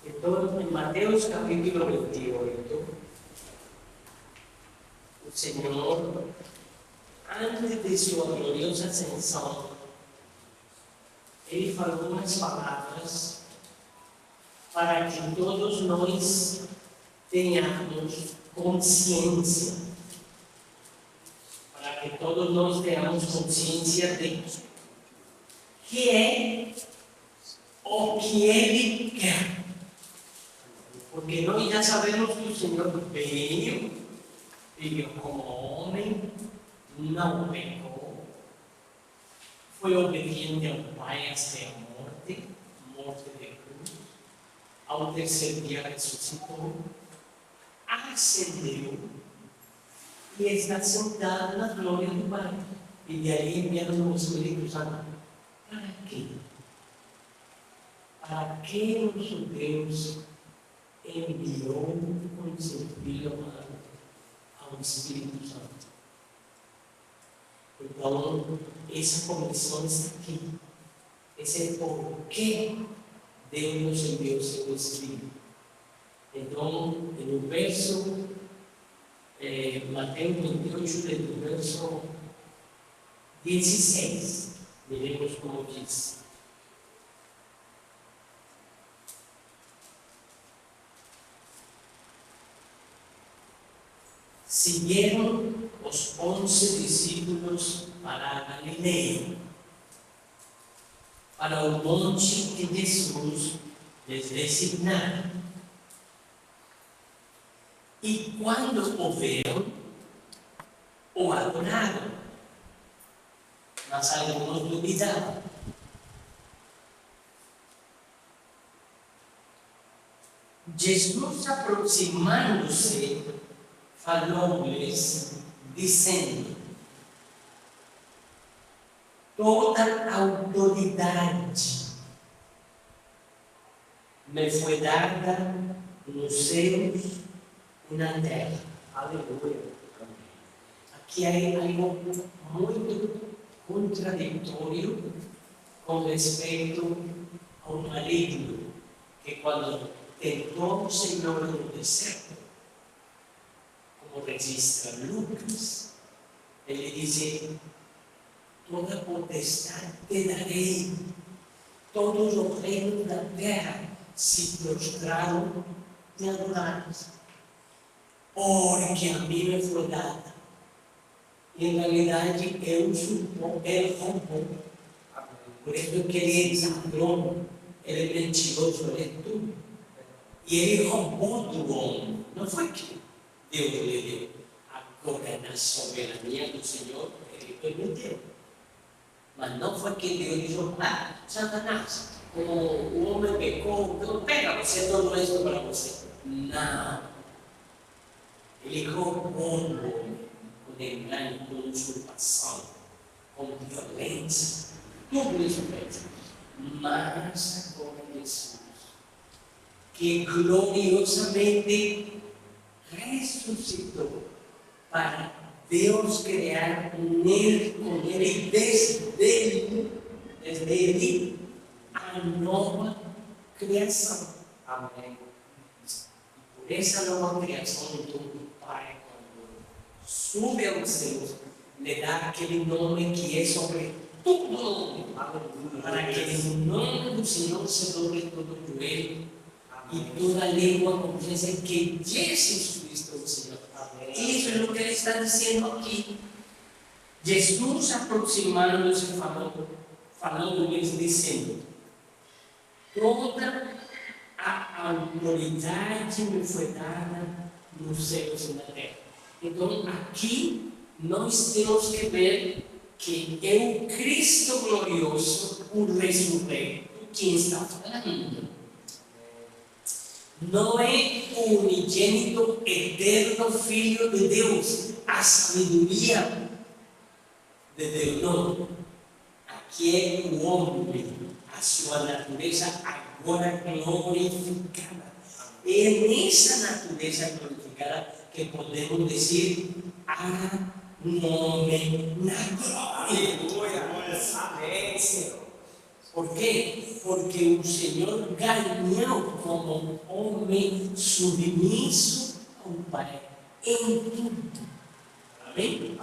Entonces, en Mateos capítulo 28, el Señor, antes de su gloriosa ascensão, Ele falou umas palavras para que todos nós tenhamos consciência, para que todos nós tenhamos consciência de que é o que Ele quer. Porque nós já sabemos que o Senhor veio como homem, não pecou, foi obediente ao Pai até a morte de cruz, ao terceiro dia ressuscitou, ascendeu e está sentado na glória do Pai. E de aí enviando o Espírito Santo. Para quê? Para que nosso Deus enviou o seu Filho amado ao Espírito Santo? Então, essa comissão está aqui. Esse é por que Deus nos enviou o seu Espírito. Então, no verso, Mateus 28, no verso 16, veremos como diz. Seguiram os 11 discípulos para a Galileia, para o monte que Jesus lhes designara. E quando o viram, o adoraram, mas alguns duvidavam. Jesus, aproximando-se, falou-lhes, dizendo: toda autoridade me foi dada nos céus e na terra. Aleluia. Aqui há algo muito contraditório com respeito ao maligno, que quando tentou o Senhor no deserto, como registra Lucas, ele diz: toda potestade te darei, todos os reinos da terra se prostraram e adoraram, porque a mim me foi dada. E em realidade ele roubou. Por isso que ele é ladrão, ele é mentiroso, ele é tudo. E ele roubou do homem. Não foi que Deus lhe deu. Agora, na soberania do Senhor, ele permitiu. Mas não foi que Deus disse: Satanás, como o homem pecou, então pega você, todo isso para você. Não. Ele roubou o homem com engano, com usurpação, com violência. Tudo isso fez. Mas agora Jesus, que gloriosamente ressuscitou para Deus criar nele, com ele, desde ele, a nova criação. Amém. Por essa nova criação, então, o Pai, quando sube aos céus, lhe dá aquele nome que é sobre todo nome, para que no nome do Senhor se dobre todo o joelho e toda a língua confesse que Jesus Cristo é o Senhor. Isso é o que ele está dizendo aqui. Jesus, aproximando-se, falando-lhes, dizendo: toda a autoridade me foi dada nos céus e na terra. Então, aqui nós temos que ver que é o Cristo glorioso, o ressurreto, quem está falando. Não é o unigênito eterno Filho de Deus, a sabedoria de Deus, não. Aqui é o homem, a sua natureza agora glorificada. É nessa natureza glorificada que podemos dizer: há nome na glória. Aleluia. Amém, Senhor. ¿Por qué? Porque el Señor ganó como hombre sumiso a un Padre en todo. Amén.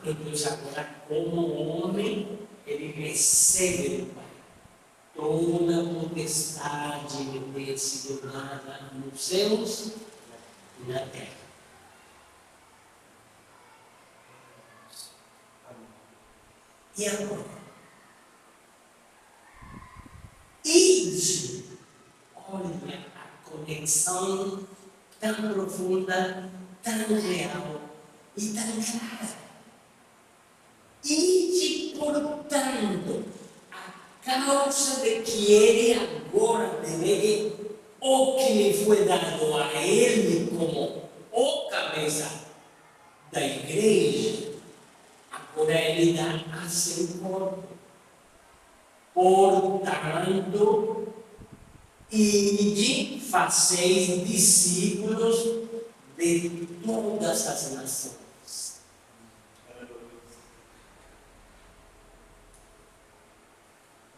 Entonces ahora como hombre, Él recebe do Pai toda a potestade de ter sido dada nos céus e na terra. E agora? Ide, olha a conexão tão profunda, tão real e tão clara. Ide, portanto, a causa de que ele agora delegue o que lhe foi dado a ele como o cabeça da igreja, agora ele dá a seu corpo. Portanto, ide, fazeis discípulos de todas as nações.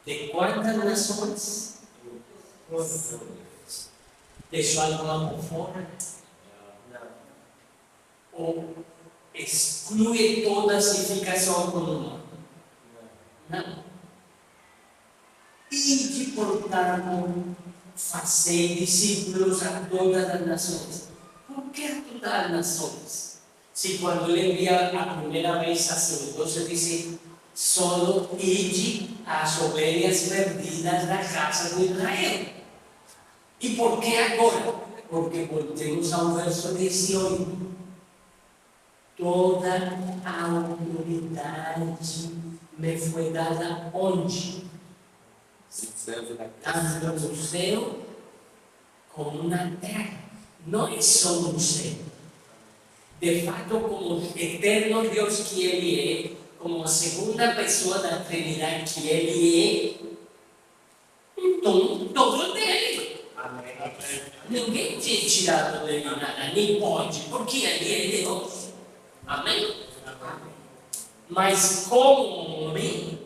De quantas nações? Deixou alguma fora? Ou exclui todas e fica só com uma? Não. Ide, portanto, fazer discípulos a todas as nações. Por que a todas as nações? Se quando ele envia a primeira vez a seus 12, diz: solo ide às ovelhas perdidas da casa de Israel. E por que agora? Porque voltemos ao verso 18. Toda a autoridade me foi dada onde? Tanto no céu como na terra. Não é só no céu. De fato, como eterno Deus que Ele é, como a segunda pessoa da Trindade que Ele é, então tudo dele. Amém. Ninguém tem tirado dele nada, nem pode, porque Ele é Deus. Amém? Mas como homem,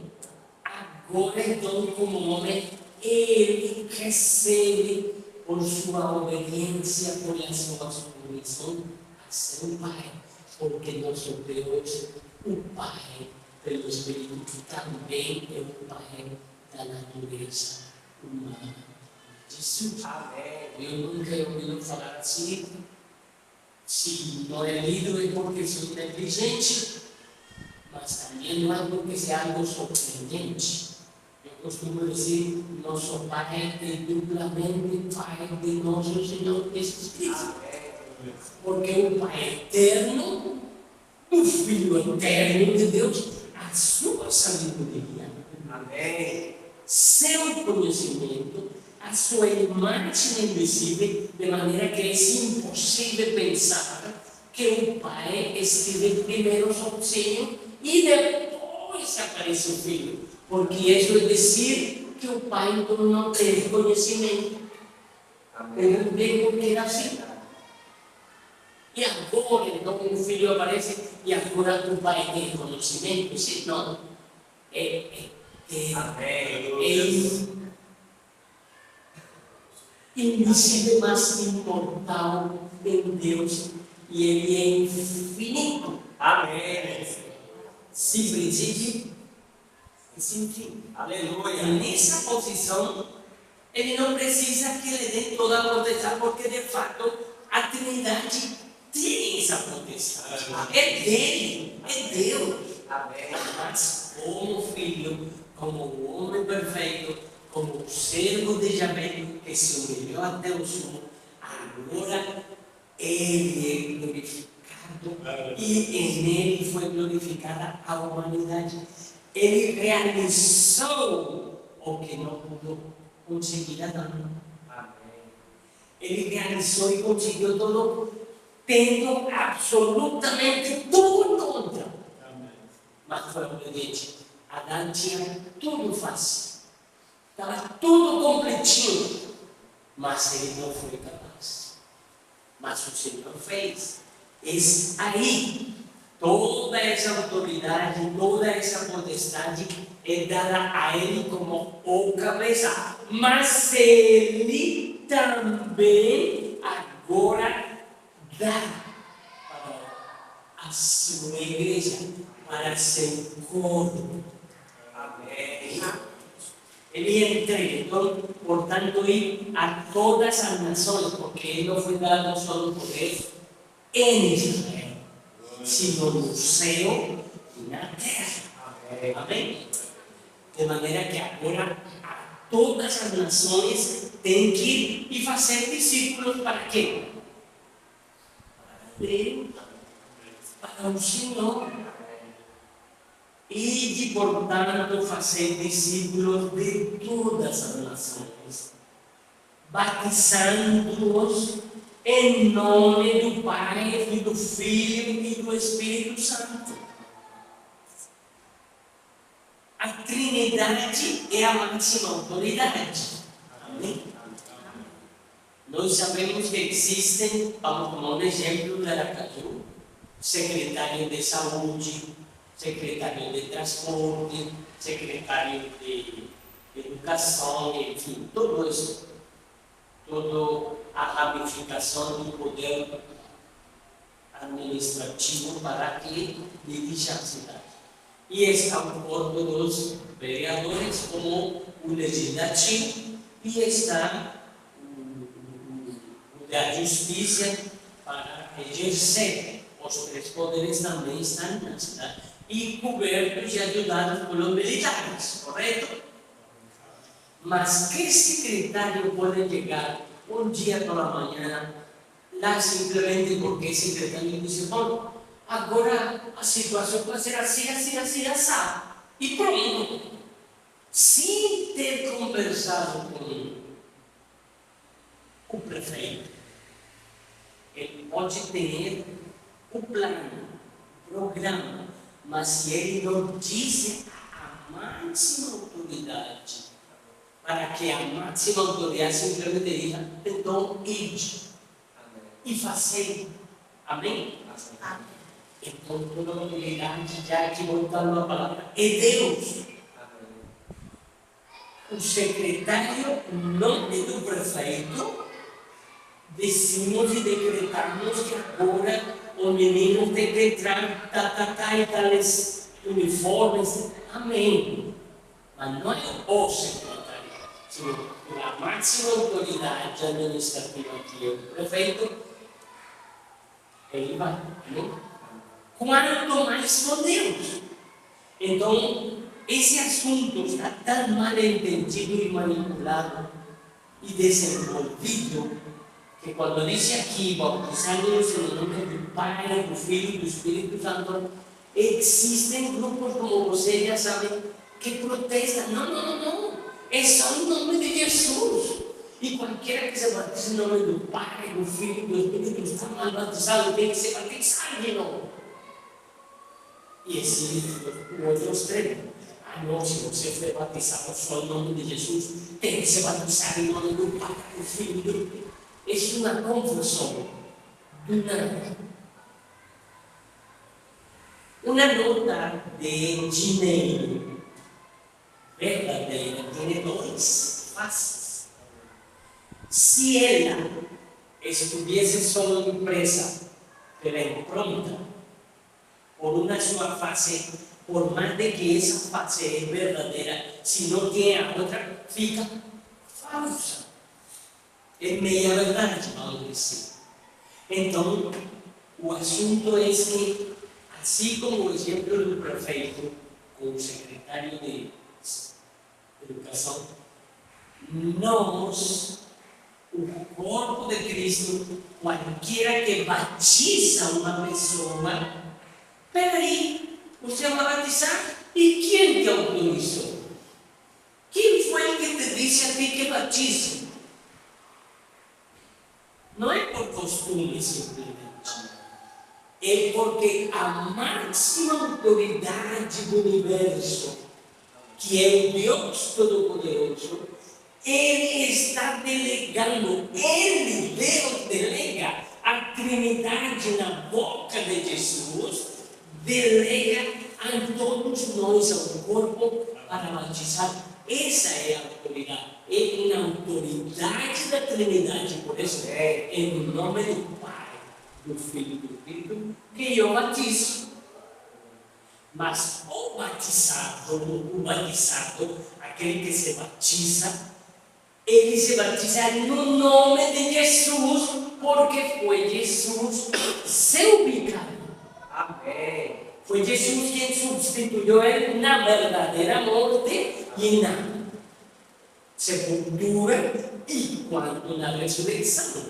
agora então como homem, ele recebe por sua obediência, por a sua submissão a seu Pai, porque nosso Deus, o Pai pelo Espírito, também é o Pai da natureza humana. Jesus, eu nunca he ouvido falar assim. Se não é lido é porque sou inteligente, mas também não é porque seja algo surpreendente. Eu costumo dizer, nosso Pai é duplamente Pai de nosso Senhor Jesus Cristo. Porque o Pai é eterno, o Filho eterno de Deus, a sua sabedoria, seu conhecimento, a sua imagem invisível, de maneira que é impossível pensar que o Pai esteve primeiro sozinho e depois aparece o Filho. Porque isso é dizer que o Pai então não tem conhecimento. Ele tem porque era assim. E agora então o Filho aparece e agora o Pai tem conhecimento. Se não, é invisível, mas imortal em Deus, e Ele é infinito. Amém. Sem princípio e sem fim. Aleluia. E nessa posição, Ele não precisa que Ele dê toda a potestade, porque de fato a Trindade tem essa potestade. É dele, é Deus. Amém. Mas como Filho, como o homem perfeito, como o servo de Javé, que se humilhou até o sumo, agora Ele é glorificado e em Ele foi glorificada a humanidade. Ele realizou o que não pudo conseguir Adão. Ele realizou e conseguiu tudo, tendo absolutamente tudo contra. Mas foi obediente. Adão tinha tudo fácil. Estava tudo completinho, mas ele não foi capaz. Mas o Senhor fez. É aí Toda essa autoridade, toda essa potestade é dada a ele como o cabeça. Mas ele também agora dá para a sua igreja, para seu corpo. Amém. Ele entrega, então, portanto, ir a todas as nações, porque ele não foi dado só o poder em Israel, sino no céu e na terra. Amém? De maneira que agora a todas as nações têm que ir e fazer discípulos para quê? Para Deus, para o Senhor. E de, portanto, fazer discípulos de todas as nações, batizando-os em nome do Pai, e do Filho e do Espírito Santo. A Trindade é a máxima autoridade. Amém? Nós sabemos que existem, vamos tomar um exemplo de Aracaju, secretário de saúde, secretário de transporte, secretário de educação, enfim, tudo isso, toda a ramificação do poder administrativo para que dirija a cidade. E está o corpo dos vereadores como o legislativo e está o da justiça para exercer. Os três poderes também estão na cidade e cobertos e ajudados pelos militares, correto? Mas que secretário pode chegar um dia pela manhã lá simplesmente porque o secretário disse: bom, agora a situação vai ser assim, assim, assim, assim, e pronto, sem ter conversado com o prefeito? Ele pode ter o plano, o programa, mas se ele não disse a máxima autoridade, para que a máxima autoridade simplesmente diga: então ide e fazer. Amém? Amém. Então toda a autoridade, já aqui voltando a palavra, é Deus. O secretário, em nome do prefeito, decidimos e decretamos que agora o menino tem que entrar em tales uniformes. Amém. Mas não é o secretário, sino a máxima autoridade administrativa que é o prefeito. Ele vai. Amém? Quanto mais com Deus. Então, esse assunto está tão mal entendido e manipulado e desenvolvido que quando diz aqui, bautizando-os em nome do Pai, do Filho e do Espírito Santo, existem grupos, como vocês já sabem, que protestam. Não. É só em nome de Jesus. E qualquer que se batize em nome do Pai, do Filho e do Espírito está mal batizado, tem que se batizar de novo. E existem outros extremo. Não, se você for batizado só em nome de Jesus, tem que se batizar em nome do Pai, do Filho e do Espírito. É uma confusão do nada. Uma nota de dinheiro verdadeira tem dois faces. Se ela estivesse só uma empresa pronta, por uma sua face, por mais de que essa face é verdadeira, se não tem a outra, fica falsa. É meia verdade, vamos dizer. Então, o assunto é que, assim como o exemplo do prefeito com o secretário de Educação, nós, o corpo de Cristo, qualquer que batiza uma pessoa, peraí, você vai batizar? E quem te autorizou? Quem foi que te disse a ti que batize? Não é por costume simplesmente, é porque a máxima autoridade do universo, que é o Deus Todo-Poderoso, Ele está delegando, Ele, Deus, delega a Trindade na boca de Jesus, delega a todos nós ao corpo para batizar. Essa é a autoridade, é uma autoridade da Trindade. Por isso, é em nome do Pai, do Filho e do Espírito que eu batizo. Mas o batizado, aquele que se batiza, ele se batiza no nome de Jesus, porque foi Jesus seu vicário. Amém. Foi Jesus quem substituiu ele na verdadeira morte e na sepultura e quando na ressurreição.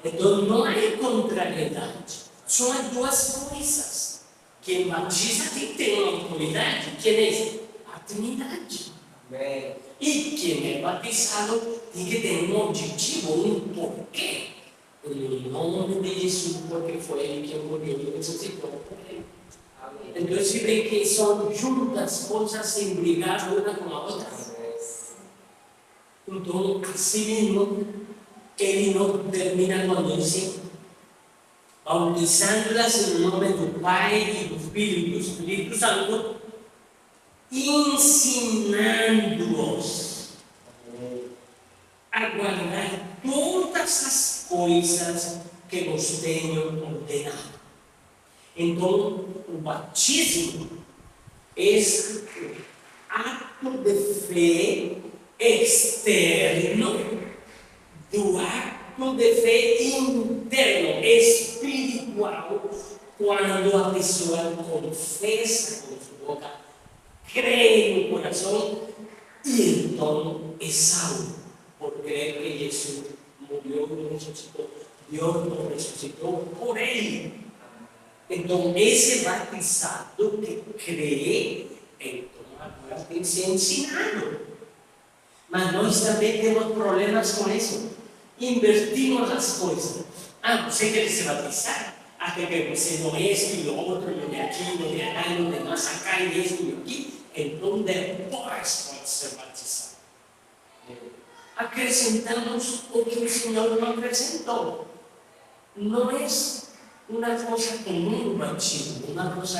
Então não há contrariedade. São as duas coisas. Quem batiza tem que ter uma autoridade. Quem é? A Trindade. Amém. E quem é batizado tem que ter um objetivo, um porquê. No nome de Jesus, porque foi ele que morreu e ressuscitou por ele. Então, se vê que são juntas coisas imbricadas uma com a outra. Então, assim mesmo, ele não termina quando diz bautizando-las no nome do Pai e do Filho e do Espírito Santo, ensinando-os a guardar todas as coisas que vos tenho ordenado. Então, o batismo é o ato de fé externo do ato de fé interno, espiritual, quando a pessoa confessa com sua boca, crê no coração e então é salvo, por crer que Jesus morreu e ressuscitou. Deus não ressuscitou por ele. Então, esse batizado que crê, então agora tem que ser ensinado. Mas nós também temos problemas com isso. Invertimos as coisas. Você quer se batizar? Até que você não é isso e o outro, não é aqui, não é lá, não é mais acá, e isso e aqui. Então, depois pode ser batizado. Acrescentamos o que o Senhor não acrescentou. Não é uma coisa comum o batismo, uma coisa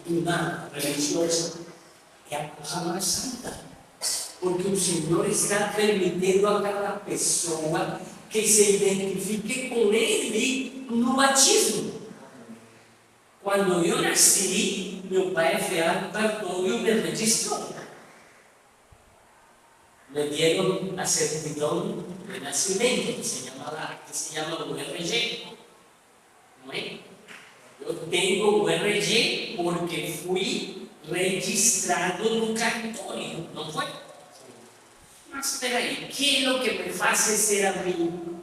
uma religiosa. É a coisa mais santa. Porque o Senhor está permitindo a cada pessoa que se identifique com Ele no batismo. Quando eu nasci, meu pai foi ao cartório e me registrou. Me dieron a certidão de nascimento, que se chama o RG. Não é? Eu tenho o RG porque fui registrado no cartório, não foi? Mas espera aí, que é o que me faz ser a mim?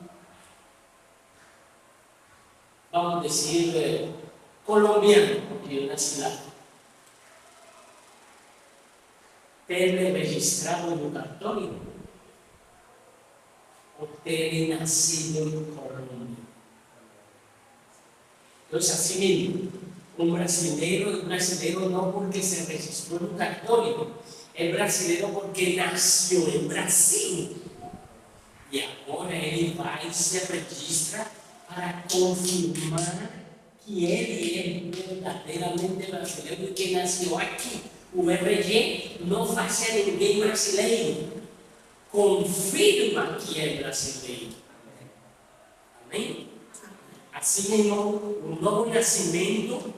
Vamos dizer, colombiano, porque eu nasci lá. Ter registrado no cartório ou ter nascido em Colômbia. Então, assim mesmo, um brasileiro não porque se registrou no cartório, é brasileiro porque nasceu em Brasil. E agora ele vai e se registra para confirmar que ele é verdadeiramente brasileiro e que nasceu aqui. O RG não faz ser ninguém brasileiro, confirma que é brasileiro. Amém? Assim mesmo, o novo nascimento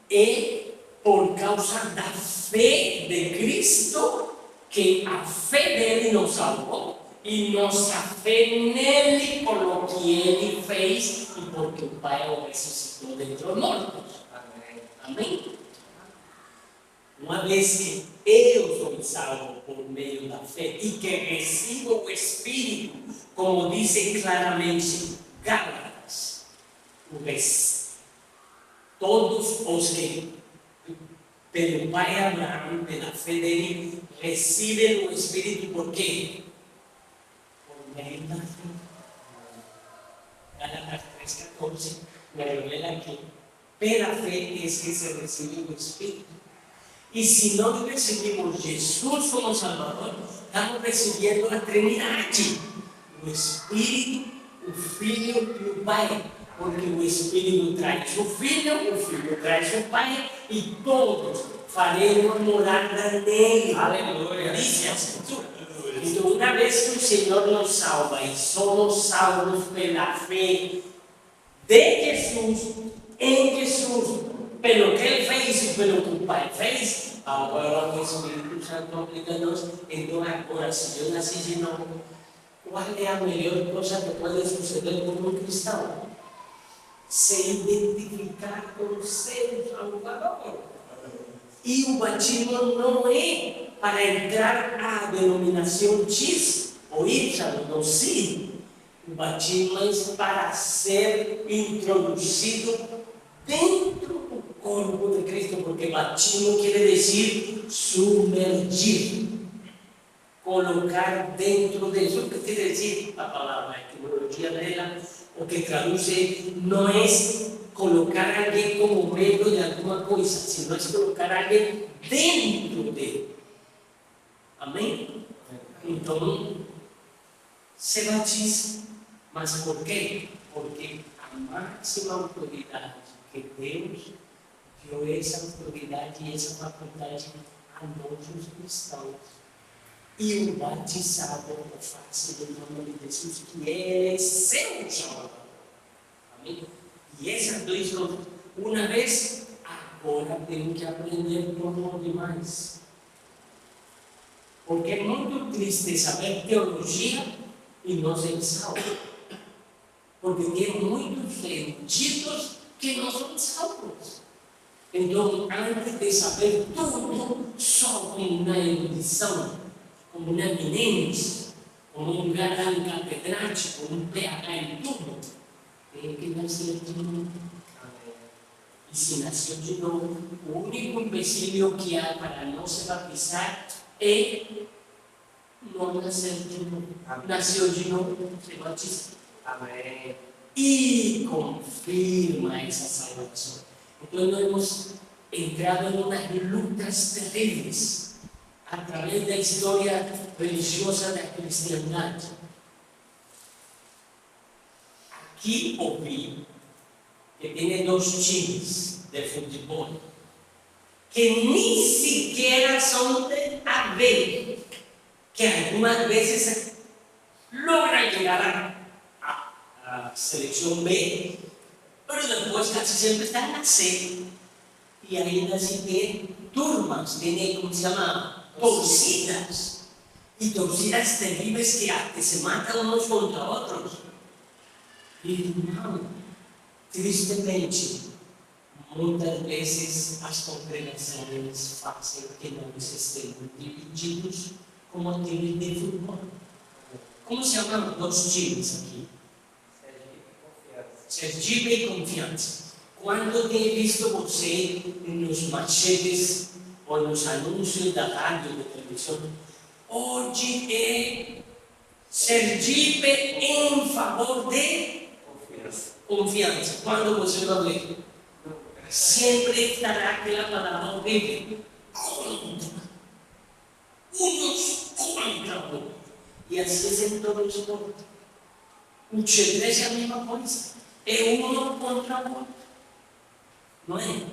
é por causa da fé de Cristo, que a fé dele nos salvou, e nossa fé nele por o que ele fez e porque o Pai o ressuscitou dentre os mortos. Amém? Uma vez que eu sou salvo por meio da fé e que recebo o Espírito, como dizem claramente Gálatas, todos os que pelo pai Abraão, pela fé dele, recebem o Espírito, por quê? Por meio da fé. Gálatas 3,14 me revela que pela fé é que se recebe o Espírito. E se nós recebemos Jesus como Salvador, estamos recebendo a Trindade, o Espírito, o Filho e o Pai. Porque o Espírito traz o Filho traz o Pai, e todos faremos morada nele. Aleluia. Diz a Escritura. Então, uma vez que o Senhor nos salva e somos salvos pela fé de Jesus, em Jesus, pelo que Ele fez e pelo que o Pai fez, agora o Espírito Santo aplica a nós. Então, agora, se eu nasci de novo, qual é a melhor coisa que pode suceder como um cristão? Se identificar com o seu Salvador. E o batismo não é para entrar à denominação X ou Y, não sim. O batismo é para ser introduzido dentro do corpo de Cristo, porque batismo quer dizer submergir, colocar dentro disso. O que quer dizer a palavra, a etimologia dela, o que traduz não é colocar alguém como meio de alguma coisa, sino é colocar alguém dentro dele. Amém? Então, se batiza. Mas por quê? Porque a máxima autoridade que Deus deu, essa autoridade e essa faculdade a nós, os cristãos. E o batizado o faz no nome de Jesus, que Ele é seu Salvador. Amém? E essas duas coisas, uma vez, agora temos que aprender como demais. Porque é muito triste saber teologia e não ser salvo. Porque tem muitos sentidos que não são salvos. Então, antes de saber tudo, só com uma erudição, como uma eminência, como um galã catedrático, um PhD em tudo, tem que nascer de novo. E se nasceu de novo, o único empecilho que há para não se batizar é não nascer de novo. Nasceu de novo, se batiza. Amém. E confirma essa salvação. Então, nós hemos entrado em umas lutas terríveis através da história religiosa da cristiandade. Aqui ouvi que tem 2 times de futebol que nem sequer são de a ver, que algumas vezes logran llegar a seleção B, mas depois casi sempre estão na C. E ainda assim tem turmas, tem como se chama, torcidas. E torcidas terríveis que se matam uns contra outros. E não, tristemente, muitas vezes as congregações fazem que nós estejamos divididos como times de futebol. Como se chamam 2 times aqui? Sergipe e Confiança. Quando tem visto você nos machetes ou nos anúncios da rádio e da televisão, hoje é Sergipe em favor de Confiança. Quando você vai ver, sempre estará aquela palavra horrível. Contra. Uns contra outros. E assim em todos os pontos. O xadrez é a mesma coisa. É um contra o outro. Não é?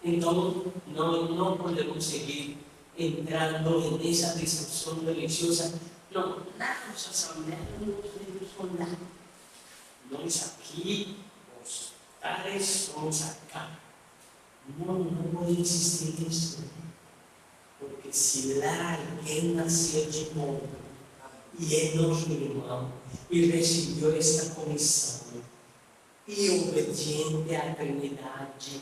Então, não podemos seguir entrando nessa discussão religiosa. Não, nas assembleias não podemos falar. Nós aqui, os tais, somos acá. Não pode existir isso. Porque se lá alguém nasceu de novo e é nosso irmão e recebeu esta comissão, e obediente à Trindade,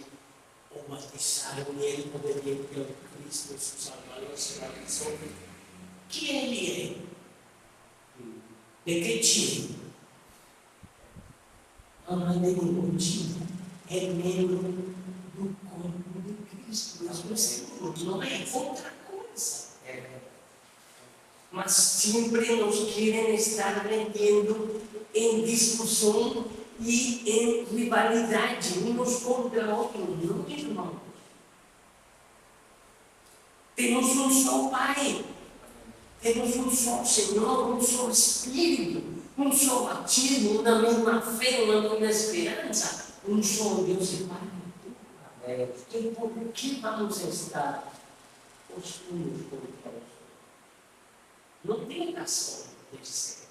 o batizaram e ele poderia ter Cristo, seu Salvador, se batizou. Que ele é? De que time? Não é de nenhum time. É membro do corpo de Cristo. Não é outra coisa. Mas sempre nos querem estar metendo em discussão e em rivalidade, uns contra outros. Não, irmãos. Temos um só Pai, temos um só Senhor, um só Espírito, un solo bautismo, una misma fe, una misma esperanza, un solo Dios y Padre. ¿Por qué vamos a estar unos contra otros? No tiene razón de ser.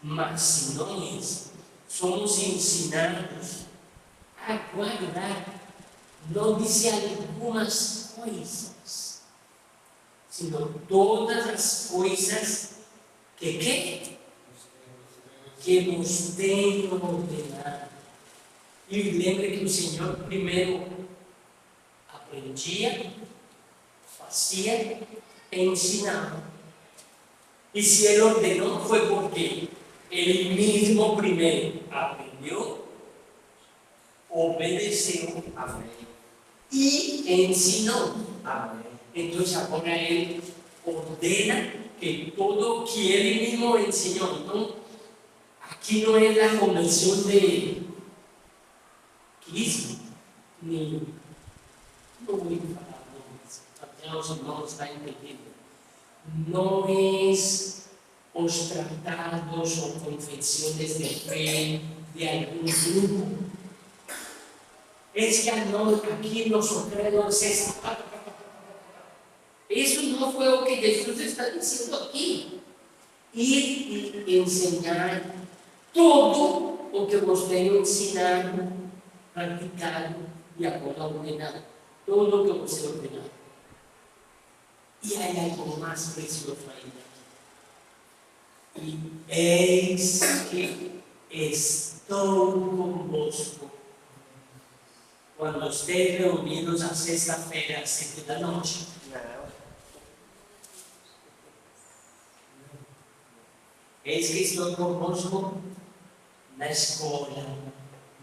Mas si no es, somos ensinados a guardar, no dice algunas cosas, sino todas las cosas que nos tengan ordenado. Y lembre que el Señor primero aprendía, hacía e ensinaba. Y si Él ordenó fue porque Él mismo primero aprendió, obedeció, amén, y ensinó, amén. Entonces ahora Él ordena que todo que Él mismo enseñó. Entonces, aquí no es la convención de Cristo, ni no voy a falar, ya los hermanos están entendiendo. No es os tratados o confesiones de fe de algún grupo. Es que aquí nosotros eso no fue lo que Jesús está diciendo aquí. Ir y enseñar todo lo que vos tengo ensinado, practicado y ahora ordenado. Todo lo que vos he ordenado. Y hay algo más precioso ahí. Y eis que estoy convosco cuando estéis reunidos a sexta-feira, às 7 da noite. Eis que estou convosco na escola,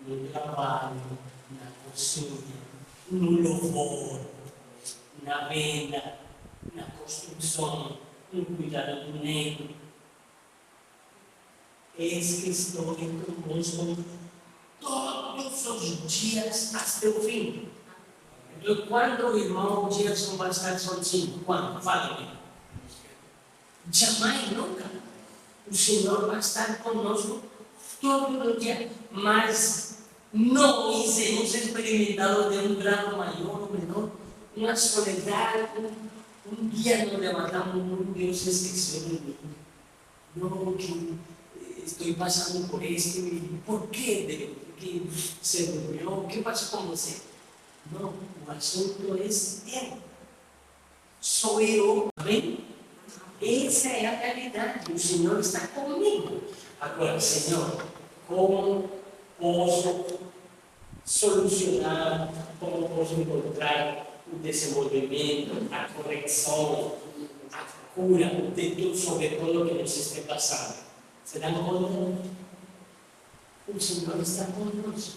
no trabalho, na cozinha, no louvor, na venda, na construção, no cuidado do negro. Eis que estou convosco todos os dias até o fim. Então, quando o irmão Gerson vai estar sozinho? Quando? Fala-me. Jamais, nunca. O Senhor vai estar conosco todo o dia. Mas nós hemos experimentado de um grado maior ou menor uma soledade. Um dia nos levantamos, Deus se esqueceu de mim. Não, que estou passando por isso. Por que Deus? Que se durmió, o que pasó con você? No, o asunto es Él. Soy yo, amén. Esa es la realidad. El Señor está conmigo. Ahora, Señor, ¿cómo puedo solucionar? ¿Cómo puedo encontrar el desenvolvimiento, la corrección, la cura de todo, sobre todo lo que nos esté pasando? ¿Se dan cuenta? El Señor está con nosotros.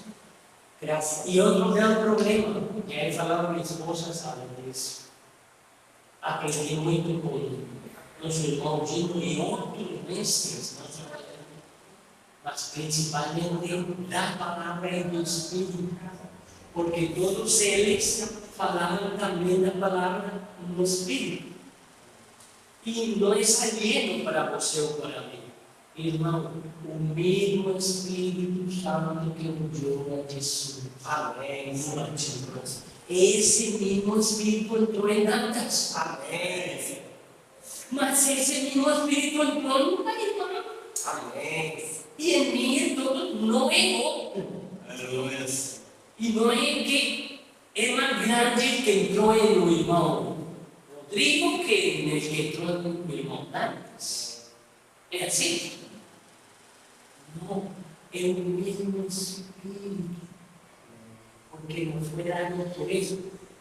Gracias. Y otro gran problema, ya he hablado con mi esposa, saben de eso. Aprendí mucho con nuestro irmão Dino y otros mestres, mas principalmente la palabra y el Espíritu, porque todos ellos falaban también la palabra no Espíritu. Y no es alieno para você o para mí. Irmão, o mesmo Espírito Santo que ungiu a Jesus. Amém. Esse mesmo Espírito entrou em Dantas. Amém. Mas esse mesmo Espírito entrou no irmão. Amém. E em mim todo não é outro. Aleluia. E não é que é mais grande que entrou no irmão Rodrigo que entrou no irmão Dantas. É assim? Não, é o mesmo Espírito, porque não foi dado por isso.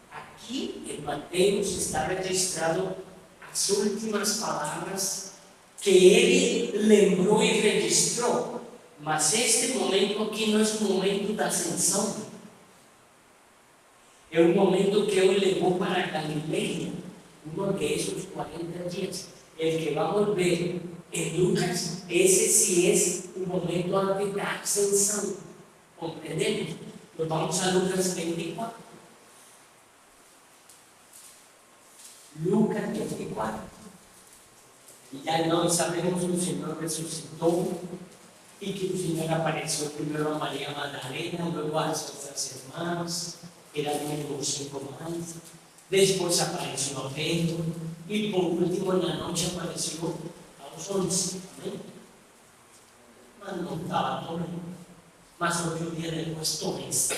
Aqui em Mateus está registrado as últimas palavras que ele lembrou e registrou, mas este momento aqui não é o momento da ascensão, é o momento que ele levou para a Galileia, um desses 40 dias, el que vamos a ver en Lucas, ese sí es un momento antes de la ascensión. ¿Comprendemos? Nos vamos a Lucas 24. Lucas 24. Y ya no sabemos que el Señor resucitó y que el Señor apareció primero a María Magdalena, luego a las otras hermanas, eran los 5 más, después apareció a Pedro, y por último en la noche apareció a los 11. Mas no estaba todo, más 8 días después todo esto,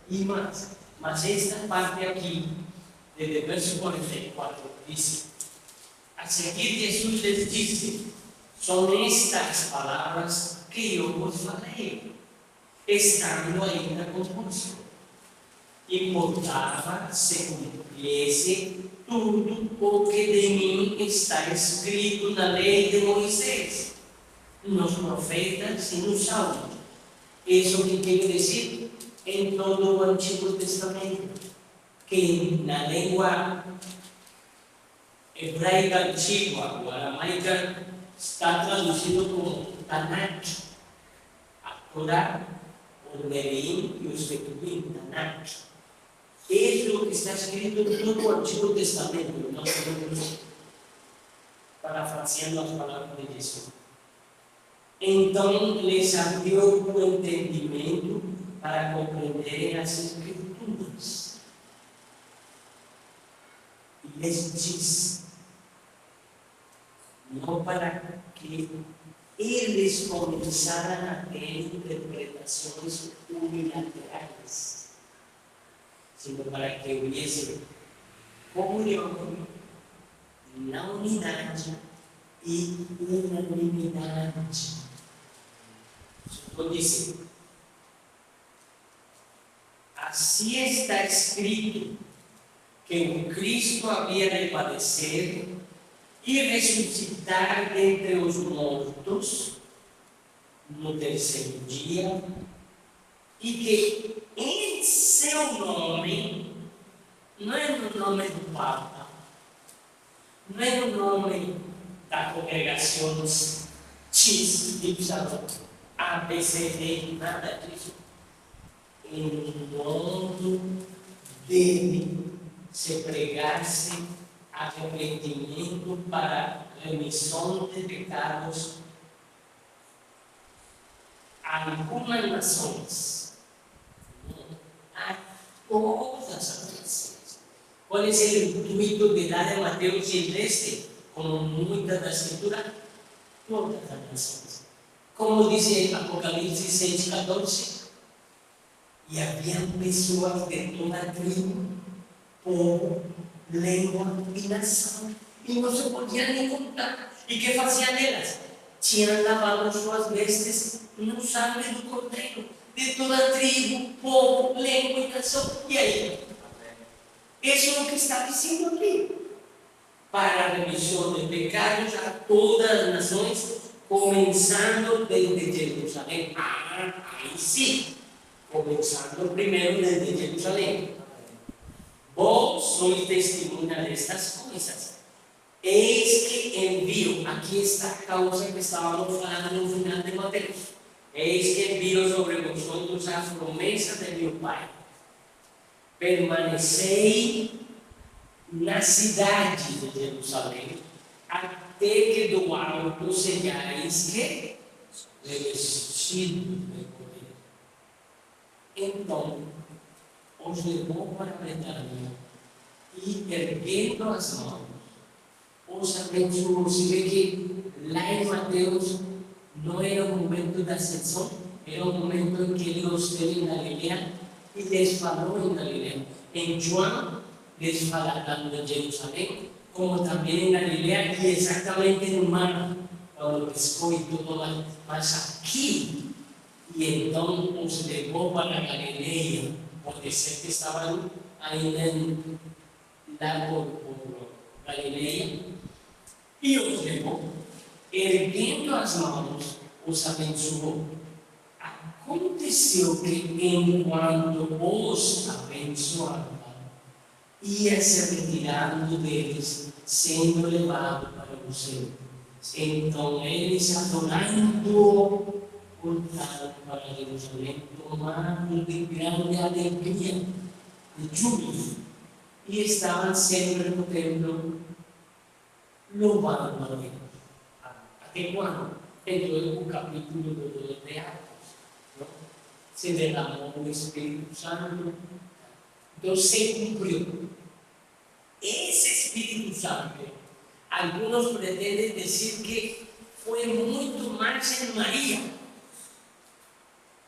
y más esta parte aquí, desde el verso 44, dice: a seguir Jesús les dice, son estas palabras que yo os falei, estando ainda convosco. Importava se cumpriese tudo o que de mim está escrito na lei de Moisés, nos profetas e nos salmos. Isso que quer dizer em todo o Antigo Testamento, que na língua hebraica antiga, o aramaica, está traduzido como Tanakh, a Torá, o Neviim e os Ketuvim, Tanakh. Isso é o que está escrito em todo o Antigo Testamento, nós estamos parafraseando as palavras de Jesus. Então, lhes abriu o entendimento para compreenderem as Escrituras. E lhes diz, não para que eles começaram a ter interpretações unilaterais, sino para que hubiese comunhão na unidade e unanimidade. Então disse, assim está escrito que o Cristo havia de padecer e ressuscitar dentre os mortos no terceiro dia, e que em seu nome, não é no nome do Papa, não é no nome da congregação X, Y, A, B, C, D, nada disso, em nome dele se pregasse arrependimento para remissão de pecados a algumas nações, a todas as nações. Qual é o intuito de dar a Mateus e este, como muitas da Escritura? Todas as nações. Como diz Apocalipse 6,14, e havia pessoas de toda tribo, povo, língua e nação, e não se podia nem contar. E que faziam elas? Tinham lavado suas vestes no sangue do Cordeiro, de toda tribo, povo, língua e nação. E aí? Isso é o que está dizendo aqui. Para a remissão de pecados a todas as nações, começando desde Jerusalém. Aí sim, começando primeiro desde Jerusalém. Vós sois testemunha destas coisas. Eis que envio, aqui está a causa que estávamos falando no final de Mateus. Eis que envio sobre vosotros as promessas de meu Pai. Permanecei na cidade de Jerusalém, até que do alto sejais que revestidos de poder. Então, os levou para Betânia e, erguendo as mãos, os abençoou. Se vê que lá em Mateus não era o momento da ascensão, era o momento em que ele os teve em Galileia e lhes falou em Galileia. Em João, lhes falaram de Jerusalém, como também em Galileia e exatamente no mar, quando pescou e tudo mais. Mas aqui, e então os levou para Galileia. Pode ser que estavam ainda lá por Galileia, e os levou, erguendo as mãos, os abençoou. Aconteceu que, enquanto os abençoava, ia se retirando deles, sendo levado para o céu. Então eles, adorando, voltaram para Jerusalém, tomados de grande alegria, de júbilo, e estavam sempre no templo, louvando a Deus. Até quando? en el capítulo de Atos, ¿no? Se derramó el Espíritu Santo, entonces se cumplió. Ese Espíritu Santo, algunos pretenden decir que fue mucho más en María,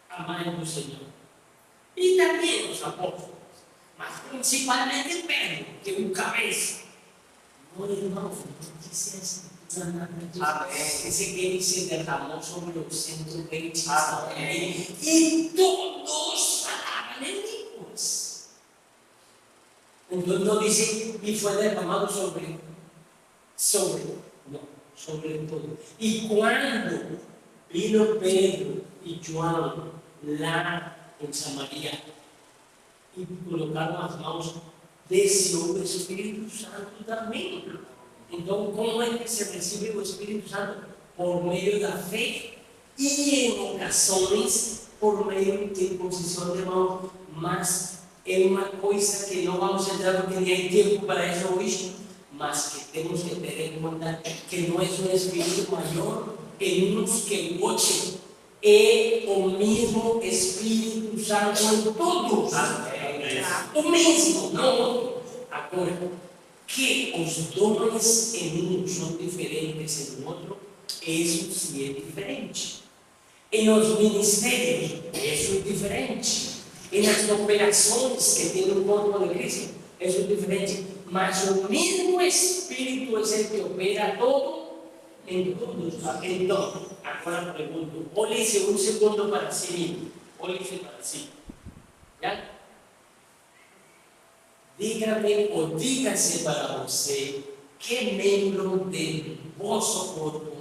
amada del Señor, y también los apóstoles, mas principalmente Pedro, que un cabeza. No, hermanos, no dice eso. Ese que se derramó sobre los 120 y todos hablaban en lenguas. Entonces no dice y fue derramado sobre todo. Y cuando vino Pedro y Juan en Samaria y colocaron las manos, descendió el Espíritu Santo también. Entonces, ¿cómo es que se recibe el Espíritu Santo? Por medio de la fe y en ocasiones por medio de imposición de manos, más es una cosa que no vamos a entrar porque ni hay tiempo para eso hoy, más que tenemos que tener en cuenta que no es un espíritu mayor en unos que ochen, es el mismo Espíritu Santo en todos. O mismo, no. Ahora, que los dones en uno son diferentes en otro, eso sí es diferente. En los ministerios, eso es diferente. En las operaciones que tiene un cuerpo de Cristo, eso es diferente. Mas el mismo Espíritu es el que opera todo en todos. Entonces, ahora pregunto, óyese un segundo para sí mismo, óyese para sí. ¿Ya? Dígame o dígase para usted qué miembro de vuestro cuerpo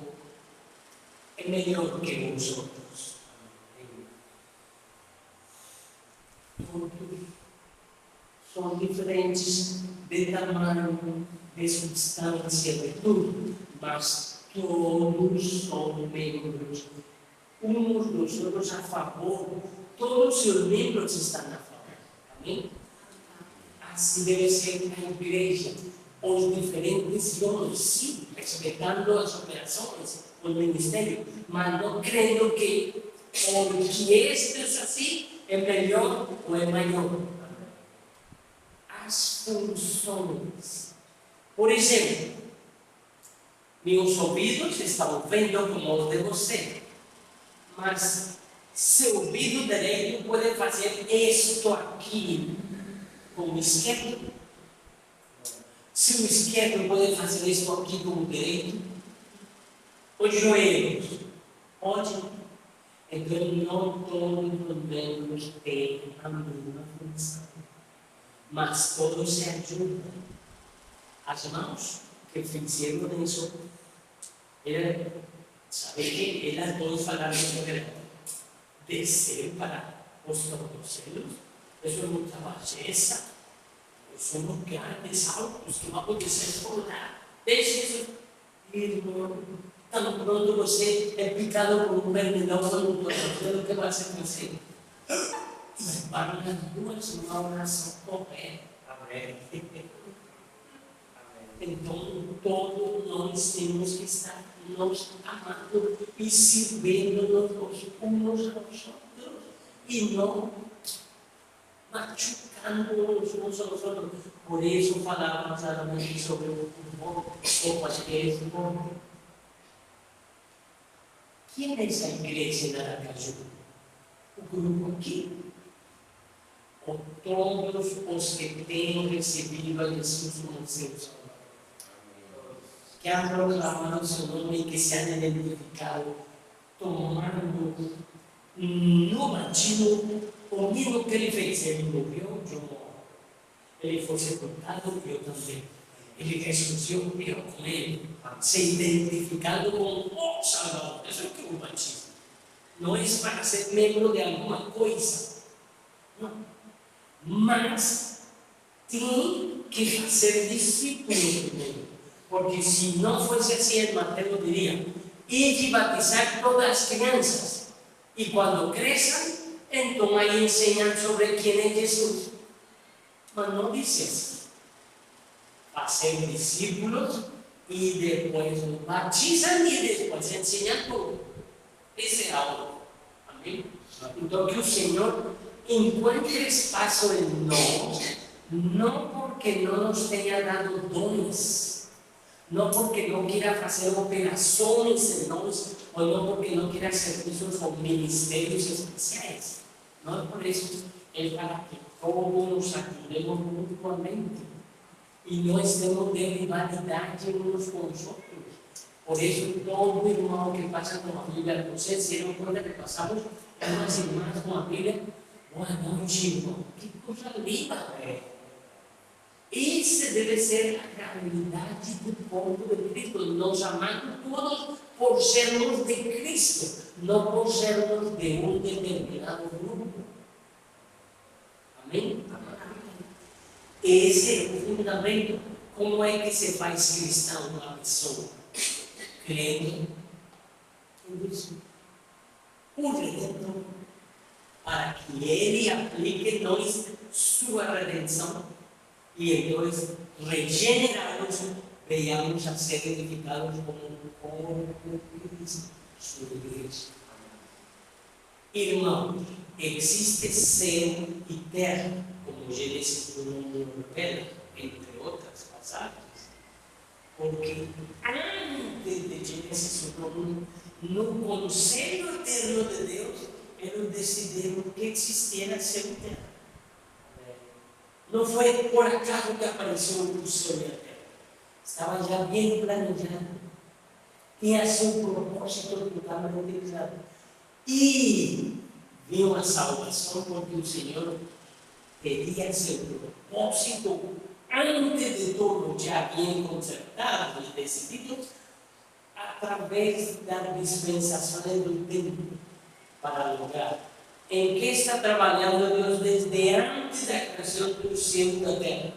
es mejor que vosotros. Son diferentes de tamaño, de sustancia, de todo, mas todos son miembros, unos los otros a favor, todos los miembros están a favor. Amén. Así debe ser una iglesia, los diferentes dones, sí, respetando las operaciones o el ministerio, mas no creo que porque esto es así, es mejor o es mayor. As funções. Por exemplo, meus ouvidos estão vendo como os de você, mas seu ouvido direito pode fazer isto aqui com o esquerdo. Se o esquerdo pode fazer isto aqui com o direito, os joelhos, pode. Então, não todos os membros têm a mesma função, mas todos se ajudam. As mãos que fizeram isso, sabe que elas todas falaram sobre descer para os tornozelos. Isso é muita baixeza. Somos grandes altos que vão acontecer por lá. Deixe isso, irmão. Tão pronto você é picado por um pernilongo no tornozelo, que vai ser você? Para as duas mãos correr. Amém. Então, todos nós temos que estar nos amando e servindo-nos uns aos outros e não machucando-nos uns aos outros. Por isso falávamos claramente sobre o povo, o pastor. Quem é essa igreja de Aracaju? O grupo aqui? Ou todos os que têm recebido a Jesus como seu Salvador? Que han proclamado su nombre y que se han identificado tomando no batismo o mismo que ele fez. Ele murió, yo moro. Ele fue sepultado, yo también. Ele resucitó, yo con él. Se identificado con o Salvador. Eso es que un batismo. No es para ser miembro de alguna cosa. No. Mas tiene que ser discípulo primero. Porque si no fuese así, el Mateo diría, id y bautizar todas las crianzas, y cuando crezcan, entonces ahí enseñan sobre quién es Jesús. Mas no dice así. Hacer discípulos y después bautizan y después enseñan todo. Esse é algo. Amém? Então, que o Senhor encontre espaço em nós, não porque não nos tenha dado dons, não porque não queira fazer operações em nós, ou não porque não queira serviços ou ministérios especiais. Não é por isso. Ele fala que todos nos ajudemos mutuamente e não estamos de rivalidade uns com os outros. Por isso, todo irmão que passa com a Bíblia, vocês se dão conta que passamos umas irmãs com a Bíblia. Boa noite, irmão. Que coisa linda, é. Essa deve ser a realidade do povo de Cristo. Nós amamos todos por sermos de Cristo, não por sermos de um determinado grupo. Amém? Esse é o fundamento. Como é que se faz cristão uma pessoa? Crendo em Deus, por dentro, para que Ele aplique em nós sua redenção e então, regenerados, venhamos a ser edificados como um corpo de Cristo, sua igreja. Irmãos, existe céu e terra, como Gênesis 1 revela, entre outras passagens. Porque antes de Gênesis 1, no conselho eterno de Deus, eles decidiram que existia céu e terra. Não foi por acaso que apareceu o céu e a terra. Estava já bem planejado. Tinha seu propósito totalmente claro. E veio a salvação porque o Senhor teria seu propósito antes de tudo já bem consertado e decidido, através das dispensações do tempo para lograr. Em que está trabalhando Deus desde antes da criação do céu e da terra,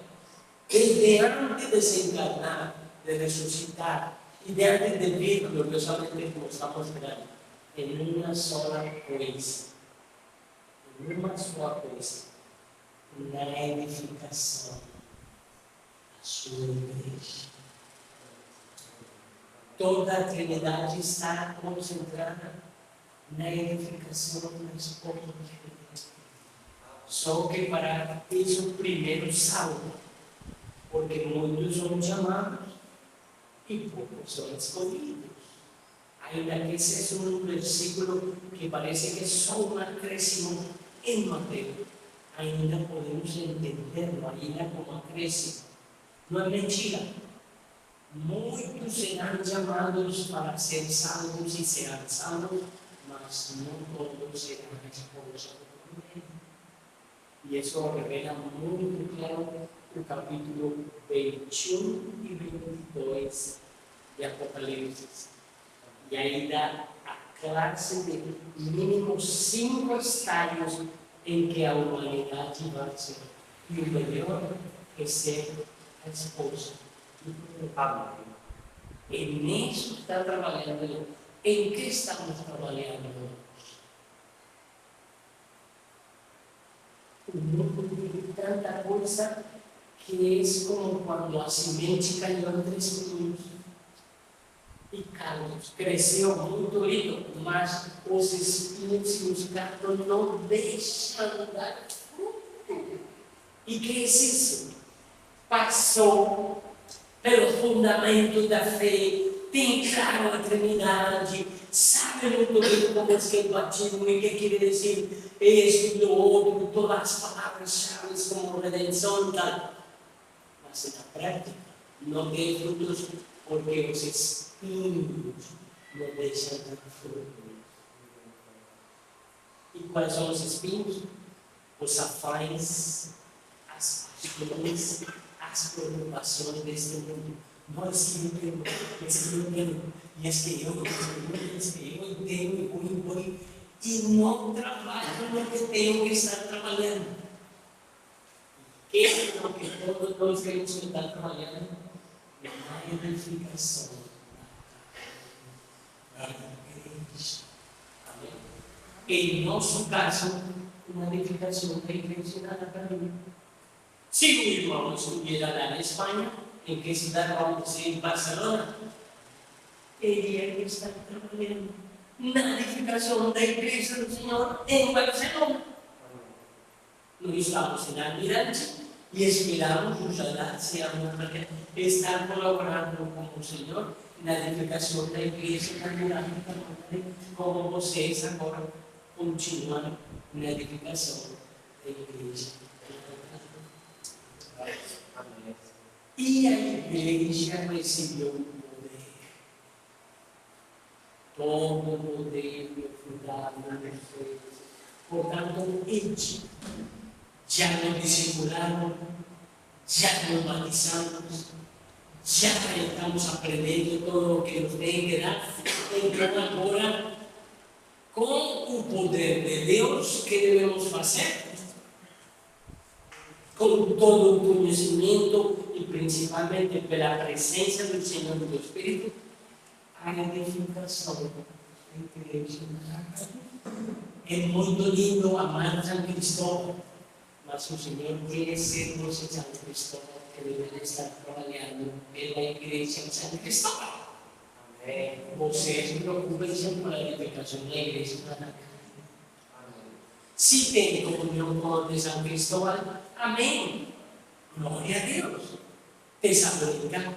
desde antes de se encarnar, de ressuscitar e de antes de vir gloriosamente como estamos esperando, em uma só coisa, na edificação da sua igreja. Toda a Trindade está concentrada na edificação da esposa de Cristo. Só que para isso primeiro salvo, porque muitos são chamados e poucos são escolhidos. Ainda que esse seja um versículo que parece que é só um acréscimo em Mateus, ainda podemos entendê-lo ainda como acréscimo. Não é mentira. Muitos serão chamados para ser salvos e serão salvos, mas não todos serão esposos do Cordeiro. E isso revela muito claro o capítulo 21 e 22 de Apocalipse. E ainda a classe de mínimo 5 estágios em que a humanidade vai ser. E o melhor é ser a esposa. Amém. E nisso está trabalhando. Em que estamos trabalhando? O mundo tem tanta coisa que é como quando a semente caiu entre espinhos. E Carlos cresceu muito lindo, mas os espinhos e os cardos não deixam dar fruto. E que é isso? Passou pelo fundamento da fé, tem claro a Trindade, sabe muito bem como é que é o batismo e o que quer dizer este e o outro, todas as palavras-chave como redenção e tal. Mas na prática não tem frutos porque os espinhos não deixam dar frutos. E quais são os espinhos? Os afãs, as paixões, as preocupações deste mundo. Nós que eu tenho, esse que eu tenho, e esse que eu tenho, e vou, e não trabalho no que tenho que estar trabalhando. Que é o que todos nós queremos estar trabalhando na edificação da igreja. Amém? Em nosso caso, uma edificação da igreja nada para mim. Se o irmão estuviera lá na Espanha, em que cidade vamos dizer, em Barcelona, ele ia estar trabalhando. na edificação da Igreja do Senhor em Barcelona. Nós estamos em Almirante e esperamos, ojalá, estar colaborando com o Senhor na edificação da Igreja em Almirante, como vocês agora continuam na edificação da Igreja. E a Igreja recebeu o poder. Todo o poder foi dado a vocês. Portanto, eles já não dissimularam, já não batizamos, já estamos aprendendo todo o que nos tem que dar. Então, agora, com o poder de Deus, o que devemos fazer? Com todo o conhecimento e principalmente pela presença do Senhor e do Espírito, a edificação da Igreja. É muito lindo amar São Cristóvão, mas o Senhor quer ser você São Cristóvão, que deve estar trabalhando pela Igreja de São Cristóvão. Vocês se preocupem com a edificação da Igreja. Se tem comunhão com o de São Cristóvão, amém. Glória a Deus. Tessalônica,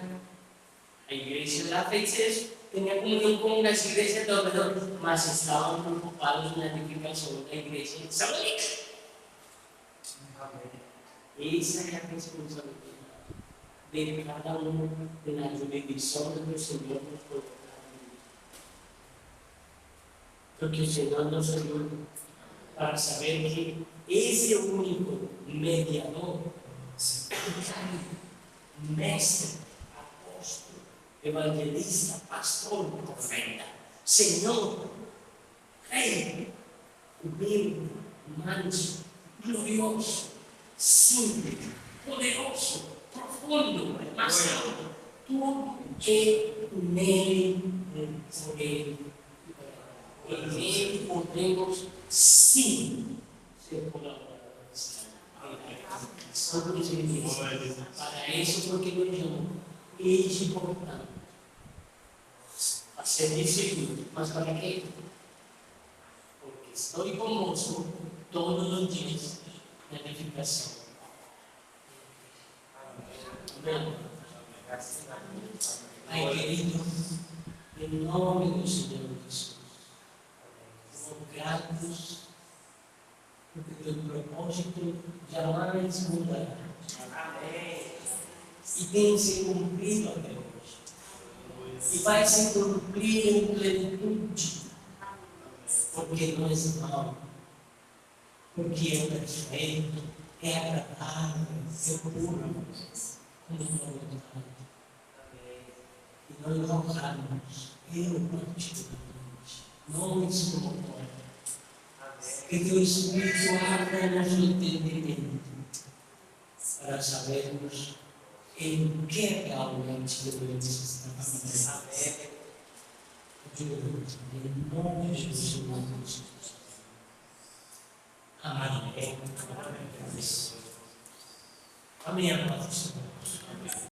a igreja lá fez isso, tinha comunhão com as igrejas do redor, mas estavam preocupados na edificação da igreja de Tessalônica. Essa é a responsabilidade de cada um na jurisdição do Senhor nos colocou. Porque o Senhor nos ajuda para saber que esse é o único mediador, mestre, apóstolo, evangelista, pastor, profeta, Senhor, Rei, humilde, manso, glorioso, simples, poderoso, profundo, mas alto, tudo é nele, por ele. E nele podemos sim ser colaboradores. Para isso, porque nós chamamos eis importante. A ser discípulo, mas para quê? Porque estou conosco todos os dias na edificação. Amém. Pai querido, em nome do Senhor Jesus, somos gratos, porque o teu propósito jamais mudará. E tem se cumprido até hoje. E vai se cumprir em plenitude. Porque não é mal. Porque é perfeito, é agradável, é puro, como vontade. E nós honramos, eu particularmente, nós como povo. Que teu Espírito abra nosso entendimento para sabermos em que realmente devemos estar. Em nome de Jesus. Amém. Amém. Amém.